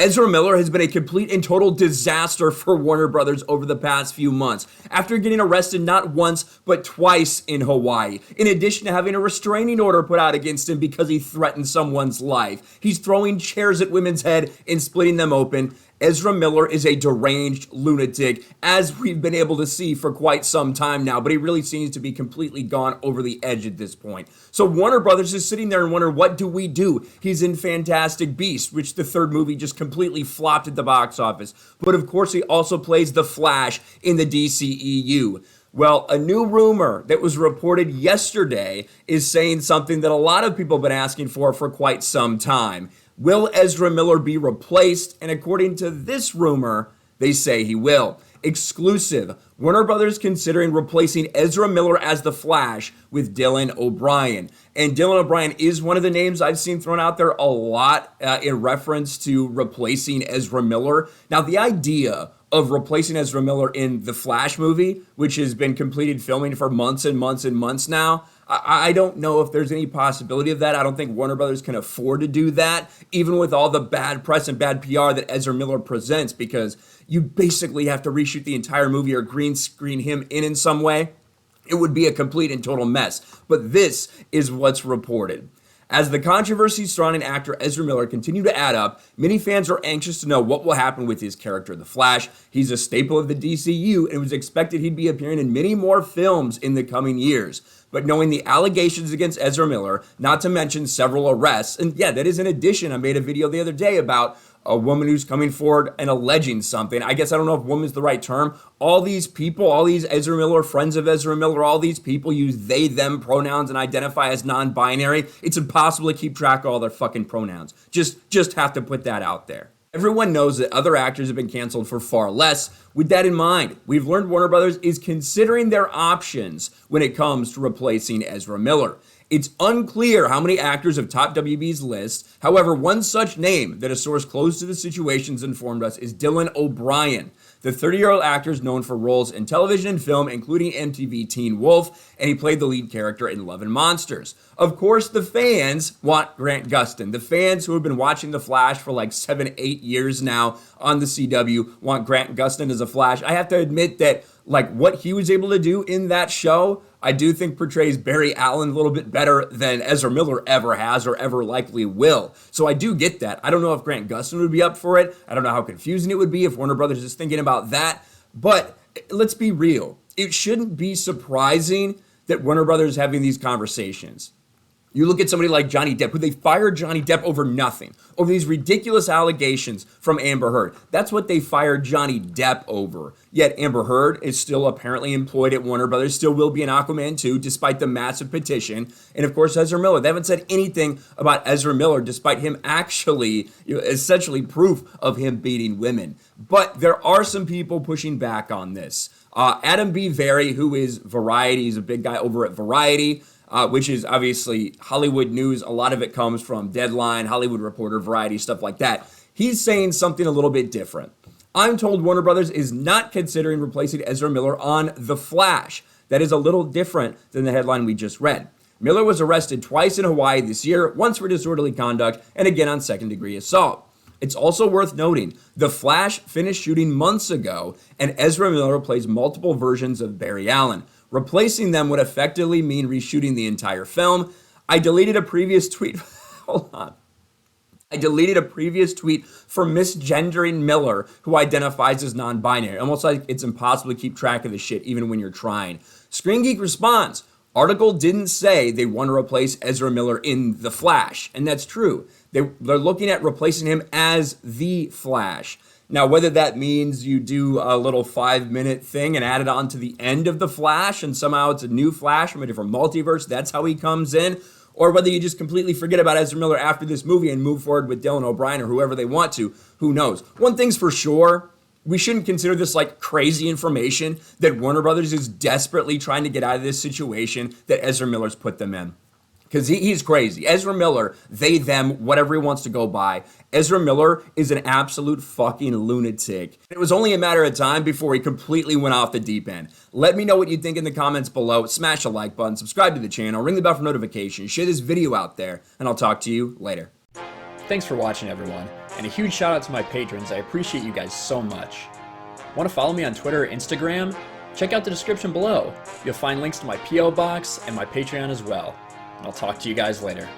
Ezra Miller has been a complete and total disaster for Warner Brothers over the past few months, after getting arrested not once, but twice in Hawaii, in addition to having a restraining order put out against him because he threatened someone's life. He's throwing chairs at women's head and splitting them open. Ezra Miller is a deranged lunatic, as we've been able to see for quite some time now, but he really seems to be completely gone over the edge at this point. So Warner Brothers is sitting there and wondering, what do we do? He's in Fantastic Beasts, which the third movie just completely flopped at the box office. But of course, he also plays the Flash in the DCEU. Well, a new rumor that was reported yesterday is saying something that a lot of people have been asking for quite some time. Will Ezra Miller be replaced? And according to this rumor, they say he will. Exclusive. Warner Brothers considering replacing Ezra Miller as the Flash with Dylan O'Brien. And Dylan O'Brien is one of the names I've seen thrown out there a lot in reference to replacing Ezra Miller. Now, the idea of replacing Ezra Miller in the Flash movie, which has been completed filming for months and months and months now, I don't know if there's any possibility of that. I don't think Warner Brothers can afford to do that, even with all the bad press and bad PR that Ezra Miller presents, because you basically have to reshoot the entire movie or green screen him in some way. It would be a complete and total mess. But this is what's reported. As the controversies surrounding actor Ezra Miller continue to add up, many fans are anxious to know what will happen with his character, the Flash. He's a staple of the DCEU, and it was expected he'd be appearing in many more films in the coming years. But knowing the allegations against Ezra Miller, not to mention several arrests, and yeah, that is in addition, I made a video the other day about a woman who's coming forward and alleging something. I guess I don't know if woman is the right term. All these people, all these Ezra Miller, friends of Ezra Miller, all these people use they, them pronouns and identify as non-binary. It's impossible to keep track of all their fucking pronouns. Just have to put that out there. Everyone knows that other actors have been canceled for far less. With that in mind, we've learned Warner Brothers is considering their options when it comes to replacing Ezra Miller. It's unclear how many actors have topped WB's list. However, one such name that a source close to the situations informed us is Dylan O'Brien. The 30-year-old actor is known for roles in television and film, including MTV Teen Wolf, and he played the lead character in Love and Monsters. Of course, the fans want Grant Gustin. The fans who have been watching The Flash for like 7-8 years now on the CW want Grant Gustin as a Flash. I have to admit that like what he was able to do in that show, I do think portrays Barry Allen a little bit better than Ezra Miller ever has or ever likely will. So I do get that. I don't know if Grant Gustin would be up for it. I don't know how confusing it would be if Warner Brothers is thinking about that. But let's be real. It shouldn't be surprising that Warner Brothers is having these conversations. You look at somebody like Johnny Depp, who they fired Johnny Depp over nothing, over these ridiculous allegations from Amber Heard. That's what they fired Johnny Depp over. Yet Amber Heard is still apparently employed at Warner Brothers, still will be in Aquaman 2, despite the massive petition. And of course, Ezra Miller. They haven't said anything about Ezra Miller, despite him actually, essentially proof of him beating women. But there are some people pushing back on this. Adam B. Vary, who is Variety, he's a big guy over at Variety, which is obviously Hollywood news. A lot of it comes from Deadline, Hollywood Reporter, Variety, stuff like that. He's saying something a little bit different. I'm told Warner Brothers is not considering replacing Ezra Miller on The Flash. That is a little different than the headline we just read. Miller was arrested twice in Hawaii this year, once for disorderly conduct and again on second-degree assault. It's also worth noting, The Flash finished shooting months ago, and Ezra Miller plays multiple versions of Barry Allen. Replacing them would effectively mean reshooting the entire film. I deleted a previous tweet. Hold on. I deleted a previous tweet for misgendering Miller, who identifies as non-binary. Almost like it's impossible to keep track of this shit, even when you're trying. Screen Geek responds, article didn't say they want to replace Ezra Miller in The Flash. And that's true. They're looking at replacing him as The Flash. Now, whether that means you do a little 5-minute thing and add it on to the end of The Flash and somehow it's a new Flash from a different multiverse, that's how he comes in, or whether you just completely forget about Ezra Miller after this movie and move forward with Dylan O'Brien or whoever they want to, who knows. One thing's for sure, we shouldn't consider this like crazy information that Warner Brothers is desperately trying to get out of this situation that Ezra Miller's put them in. Because he's crazy. Ezra Miller, they, them, whatever he wants to go by. Ezra Miller is an absolute fucking lunatic. It was only a matter of time before he completely went off the deep end. Let me know what you think in the comments below. Smash the like button, subscribe to the channel, ring the bell for notifications, share this video out there, and I'll talk to you later. Thanks for watching, everyone. And a huge shout out to my patrons. I appreciate you guys so much. Want to follow me on Twitter or Instagram? Check out the description below. You'll find links to my P.O. box and my Patreon as well. And I'll talk to you guys later.